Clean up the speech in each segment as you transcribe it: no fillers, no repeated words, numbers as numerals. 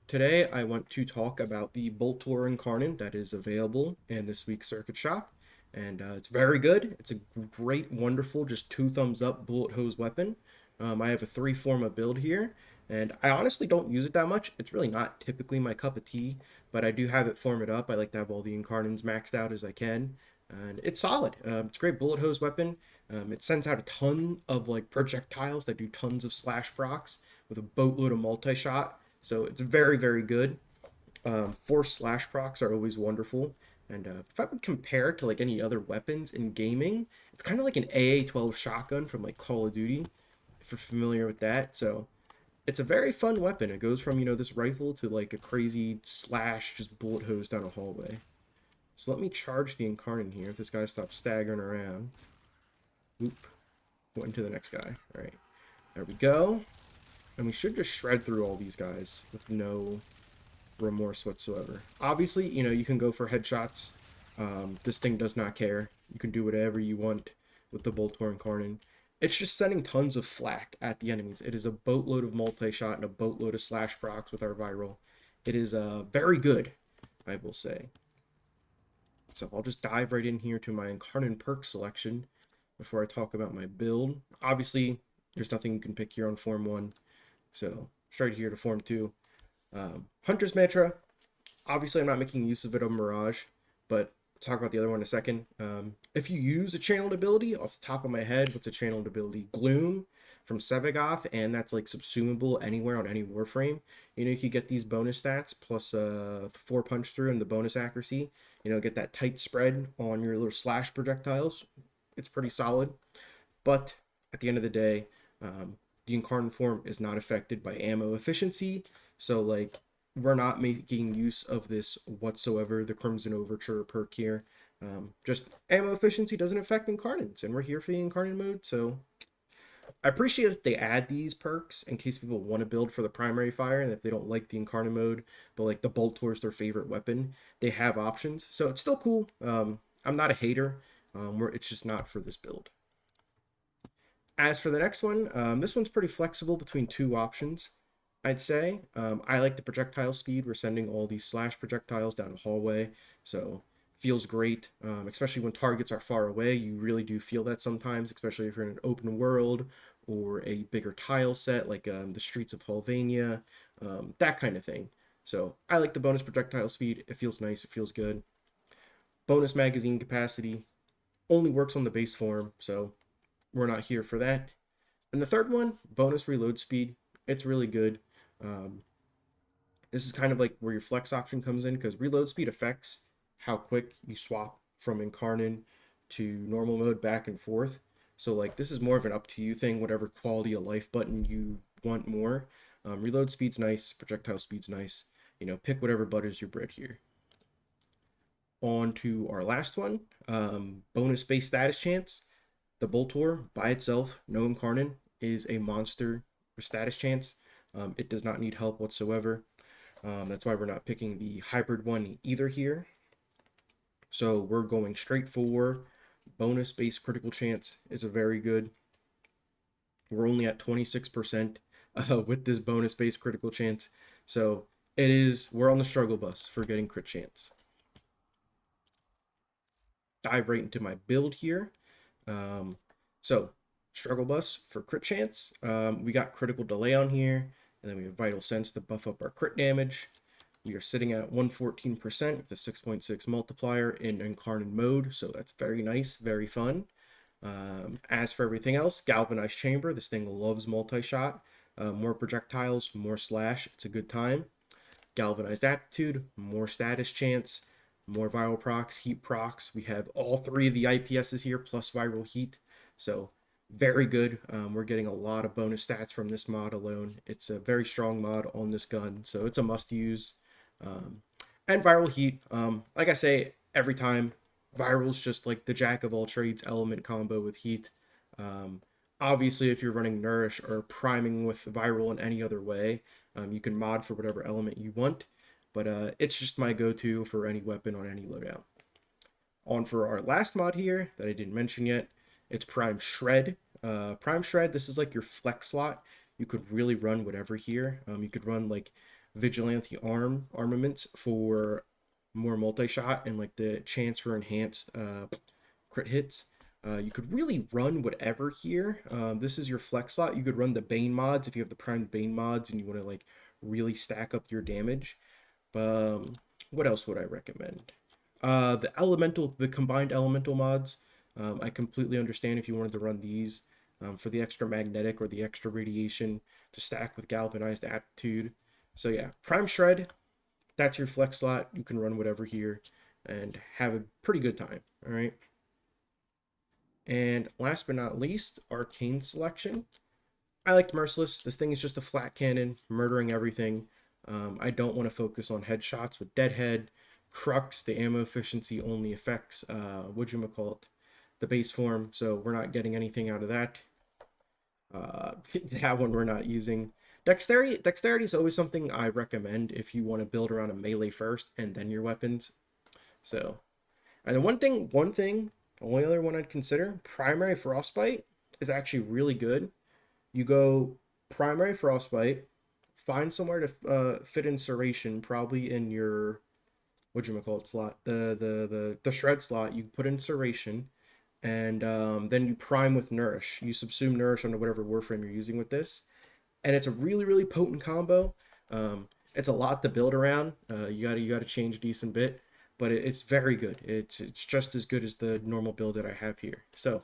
Today I want to talk about the Boltor Icarnon that is available in this week's Circuit Shop. And it's very good. It's a great, wonderful, just two thumbs up bullet hose weapon. I have a three forma build here, and I honestly don't use it that much. It's really not typically my cup of tea, but I do have it form it up. I like to have all the Incarnons maxed out as I can, and it's solid. It's a great bullet hose weapon. It sends out a ton of like projectiles that do tons of slash procs with a boatload of multi-shot, so it's very, very good. Force slash procs are always wonderful. And if I would compare it to like any other weapons in gaming, it's kind of like an AA-12 shotgun from like Call of Duty, if you're familiar with that. So it's a very fun weapon. It goes from, this rifle to like a crazy slash, just bullet hose down a hallway. So let me charge the Incarnate here if this guy stops staggering around. Oop. Went into the next guy. All right. There we go. And we should just shred through all these guys with no remorse whatsoever. Obviously, you can go for headshots. This thing does not care. You can do whatever you want with the Boltor Icarnon. It's just sending tons of flak at the enemies. It is a boatload of multi-shot and a boatload of slash procs with our viral. It is very good, I will say. So I'll just dive right in here to my Incarnon Perks selection before I talk about my build. Obviously, there's nothing you can pick here on Form 1. So straight here to Form 2. Hunter's Mantra, obviously I'm not making use of it on Mirage, but I'll talk about the other one in a second. If you use a channeled ability, off the top of my head, what's a channeled ability? Gloom from Sevagoth, and that's like subsumable anywhere on any Warframe. You could get these bonus stats plus 4 punch through and the bonus accuracy. Get that tight spread on your little slash projectiles. It's pretty solid, but at the end of the day, the Incarnate form is not affected by ammo efficiency, so like we're not making use of this whatsoever. The Crimson Overture perk here, just ammo efficiency doesn't affect Incarnates, and we're here for the Incarnate mode. So I appreciate that they add these perks in case people want to build for the primary fire, and if they don't like the Incarnate mode, but like the Boltor is their favorite weapon, they have options. So it's still cool. I'm not a hater. It's just not for this build. As for the next one, this one's pretty flexible between two options, I'd say. I like the projectile speed. We're sending all these slash projectiles down a hallway, so feels great, especially when targets are far away. You really do feel that sometimes, especially if you're in an open world or a bigger tile set like the streets of Hulvania, that kind of thing. So I like the bonus projectile speed. It feels nice. It feels good. Bonus magazine capacity only works on the base form, so we're not here for that. And the third one, bonus reload speed. It's really good. Um, this is kind of like where your flex option comes in, because reload speed affects how quick you swap from Incarnon to normal mode back and forth. So like this is more of an up to you thing, whatever quality of life button you want more. Reload speed's nice, projectile speed's nice. Pick whatever butters your bread here. On to our last one, bonus base status chance. The Boltor by itself, no Incarnon, is a monster status chance. It does not need help whatsoever. That's why we're not picking the hybrid one either here. So we're going straight for bonus base critical chance. It's a very good. We're only at 26% with this bonus base critical chance. So we're on the struggle bus for getting crit chance. Dive right into my build here. So struggle bus for crit chance. We got critical delay on here, and then we have vital sense to buff up our crit damage. We are sitting at 114% with a 6.6 multiplier in Incarnate mode, so that's very nice, very fun. As for everything else, galvanized chamber. This thing loves multi-shot. More projectiles, more slash. It's a good time. Galvanized aptitude, more status chance, more viral procs, heat procs. We have all three of the IPSs here plus viral heat. So very good. We're getting a lot of bonus stats from this mod alone. It's a very strong mod on this gun, so it's a must use. And viral heat, like I say every time, viral's just like the jack of all trades element combo with heat. Obviously, if you're running nourish or priming with viral in any other way, you can mod for whatever element you want, but it's just my go-to for any weapon on any loadout. On for our last mod here that I didn't mention yet, it's Prime Shred. Prime Shred, this is like your flex slot. You could really run whatever here. You could run like vigilante armaments for more multi-shot and like the chance for enhanced crit hits. You could really run whatever here. This is your flex slot. You could run the Bane mods if you have the primed Bane mods and you want to like really stack up your damage. What else would I recommend? The combined elemental mods. I completely understand if you wanted to run these for the extra magnetic or the extra radiation to stack with galvanized aptitude. So yeah, Prime Shred, that's your flex slot. You can run whatever here and have a pretty good time. All right. And last but not least, Arcane Selection. I liked Merciless. This thing is just a flat cannon, murdering everything. I don't want to focus on headshots with Deadhead. Crux, the ammo efficiency only affects, the base form, so we're not getting anything out of that. That one we're not using. Dexterity is always something I recommend if you want to build around a melee first and then your weapons. So, and then the only other one I'd consider, Primary Frostbite is actually really good. You go Primary Frostbite, find somewhere to fit Insuration, probably in your slot, the shred slot. You put Insuration, and then you prime with Nourish. You subsume Nourish onto whatever warframe you're using with this, and it's a really potent combo. It's a lot to build around. You gotta change a decent bit, but it's very good. It's just as good as the normal build that I have here. So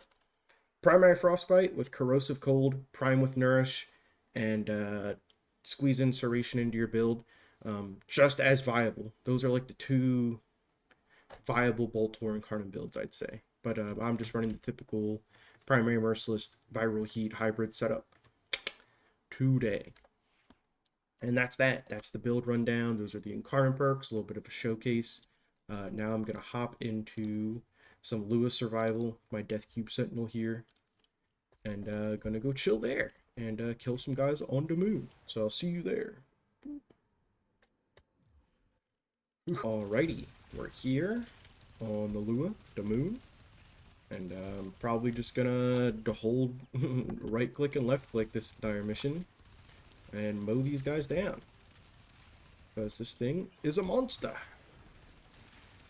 Primary Frostbite with Corrosive Cold, Prime with Nourish, and squeeze Insuration into your build. Just as viable. Those are like the two viable Boltor Icarnon builds, I'd say. But I'm just running the typical Primary Merciless Viral Heat hybrid setup today. And that's that. That's the build rundown. Those are the Incarnon perks, a little bit of a showcase. Now I'm going to hop into some Lewis Survival, my Death Cube Sentinel here. And gonna go chill there and kill some guys on the moon. So I'll see you there. Alrighty, we're here on the Lua, the moon. And I'm probably just gonna hold right click and left click this entire mission and mow these guys down. Because this thing is a monster.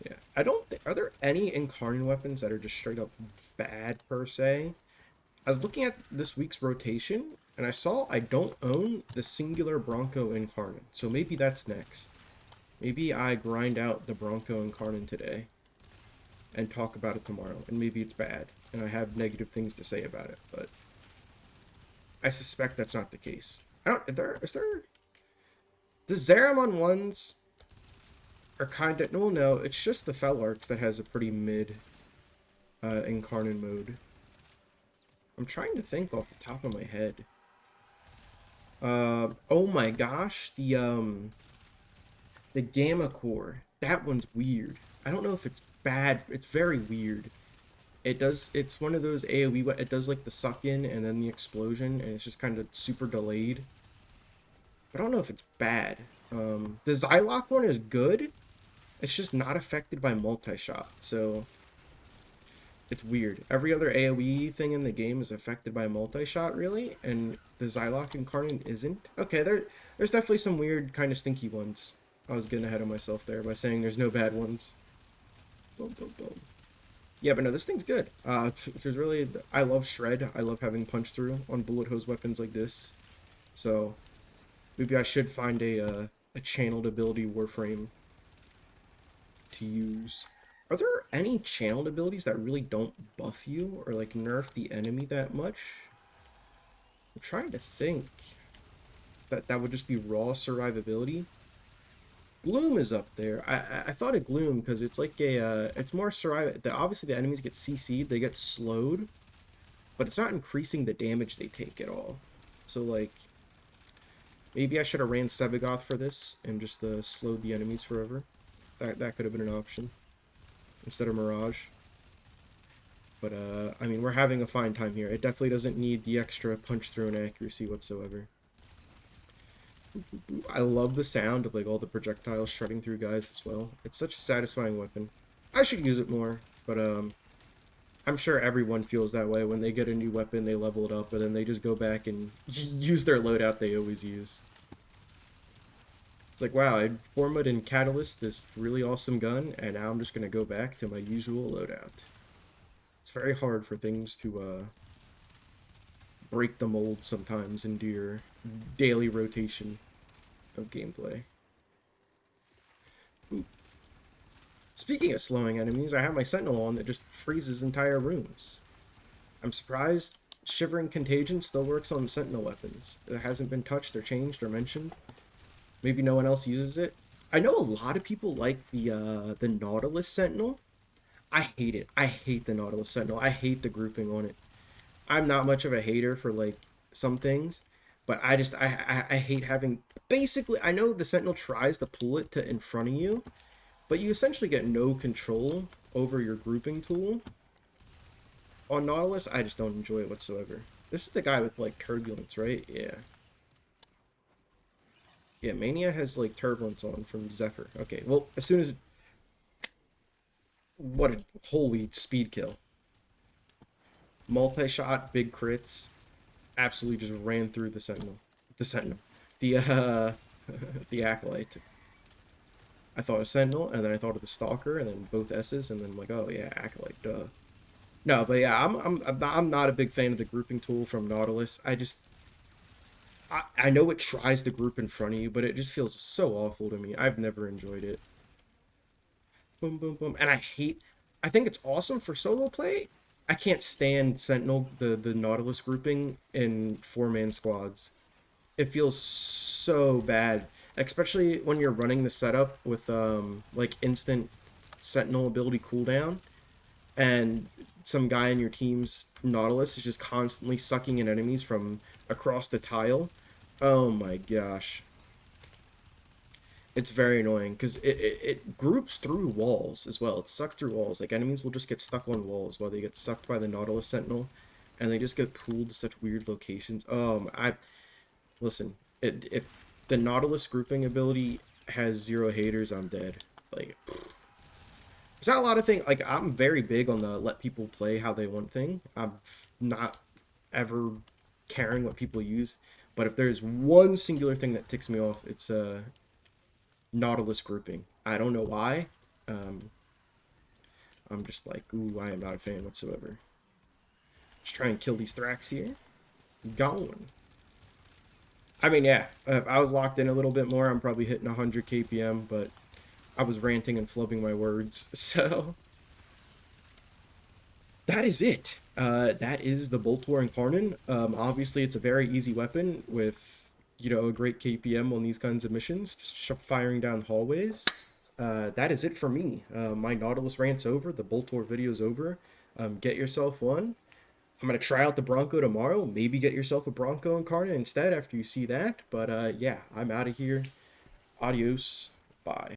Yeah, I don't think, are there any Incarnon weapons that are just straight up bad per se? I was looking at this week's rotation, and I saw I don't own the singular Bronco Incarnon, so maybe that's next. Maybe I grind out the Bronco Incarnon today and talk about it tomorrow, and maybe it's bad, and I have negative things to say about it, but I suspect that's not the case. Is there... The Zeramon ones are kind of... No, it's just the Felarks that has a pretty mid Incarnon mode. I'm trying to think off the top of my head. Oh my gosh, the Gamma Core. That one's weird. I don't know if it's bad. It's very weird. It's one of those AoE, it does like the suck in and then the explosion, and it's just kind of super delayed. I don't know if it's bad. The Xylock one is good. It's just not affected by multi-shot, so... It's weird. Every other AoE thing in the game is affected by multi-shot, really, and the Xylock Incarnon isn't. Okay, there's definitely some weird, kind of stinky ones. I was getting ahead of myself there by saying there's no bad ones. Boom, boom, boom. Yeah, but no, this thing's good. There's really... I love Shred. I love having punch through on bullet hose weapons like this. So, maybe I should find a channeled ability warframe to use. Are there any channeled abilities that really don't buff you or like nerf the enemy that much? I'm trying to think. That would just be raw survivability. Gloom is up there. I thought of Gloom because it's like it's more survival. Obviously the enemies get CC'd, they get slowed, but it's not increasing the damage they take at all. So like, maybe I should have ran Sebagoth for this and just slowed the enemies forever. That could have been an option instead of Mirage. But, I mean, we're having a fine time here. It definitely doesn't need the extra punch through and accuracy whatsoever. I love the sound of, like, all the projectiles shredding through guys as well. It's such a satisfying weapon. I should use it more, but, I'm sure everyone feels that way when they get a new weapon, they level it up, and then they just go back and use their loadout they always use. It's like, wow, I formatted and catalyst this really awesome gun, and now I'm just gonna go back to my usual loadout. It's very hard for things to break the mold sometimes into your daily rotation of gameplay. Ooh. Speaking of slowing enemies, I have my Sentinel on that just freezes entire rooms. I'm surprised Shivering Contagion still works on Sentinel weapons. It hasn't been touched or changed or mentioned. Maybe no one else uses it. I know a lot of people like the Nautilus Sentinel. I hate it. I hate the Nautilus Sentinel. I hate the grouping on it. I'm not much of a hater for like some things, but I hate having basically I know the Sentinel tries to pull it to in front of you, but you essentially get no control over your grouping tool. On Nautilus, I just don't enjoy it whatsoever. This is the guy with like turbulence, right? Yeah. Yeah, Mania has like turbulence on from Zephyr. Okay, well, as soon as what a holy speed kill. Multi-shot, big crits, absolutely just ran through the Sentinel. The Sentinel. The the Acolyte. I thought of Sentinel, and then I thought of the Stalker, and then both S's, and then I'm like, oh yeah, Acolyte, duh. No, but yeah, I'm not a big fan of the grouping tool from Nautilus. I know it tries to group in front of you, but it just feels so awful to me. I've never enjoyed it. Boom, boom, boom. And I think it's awesome for solo play. I can't stand Sentinel, the Nautilus grouping in four-man squads. It feels so bad, especially when you're running the setup with like instant Sentinel ability cooldown, and some guy in your team's Nautilus is just constantly sucking in enemies from across the tile. Oh my gosh. It's very annoying because it groups through walls as well. It sucks through walls. Like enemies will just get stuck on walls while they get sucked by the Nautilus Sentinel, and they just get pulled to such weird locations. I listen. If the Nautilus grouping ability has zero haters, I'm dead. Like there's not a lot of things. Like I'm very big on the let people play how they want thing. I'm not ever caring what people use. But if there's one singular thing that ticks me off, it's Nautilus grouping. I don't know why. Um, I'm just like, ooh, I am not a fan whatsoever. Just try and kill these Thrax here. Gone. I mean, yeah, if I was locked in a little bit more, I'm probably hitting 100 kpm, but I was ranting and flubbing my words. So that is it. That is the Boltor Icarnon. Obviously, it's a very easy weapon with, a great KPM on these kinds of missions, just firing down hallways. That is it for me. My Nautilus rant's over. The Boltor video's over. Get yourself one. I'm going to try out the Bronco tomorrow. Maybe get yourself a Bronco Incarnate instead after you see that. But yeah, I'm out of here. Adios. Bye.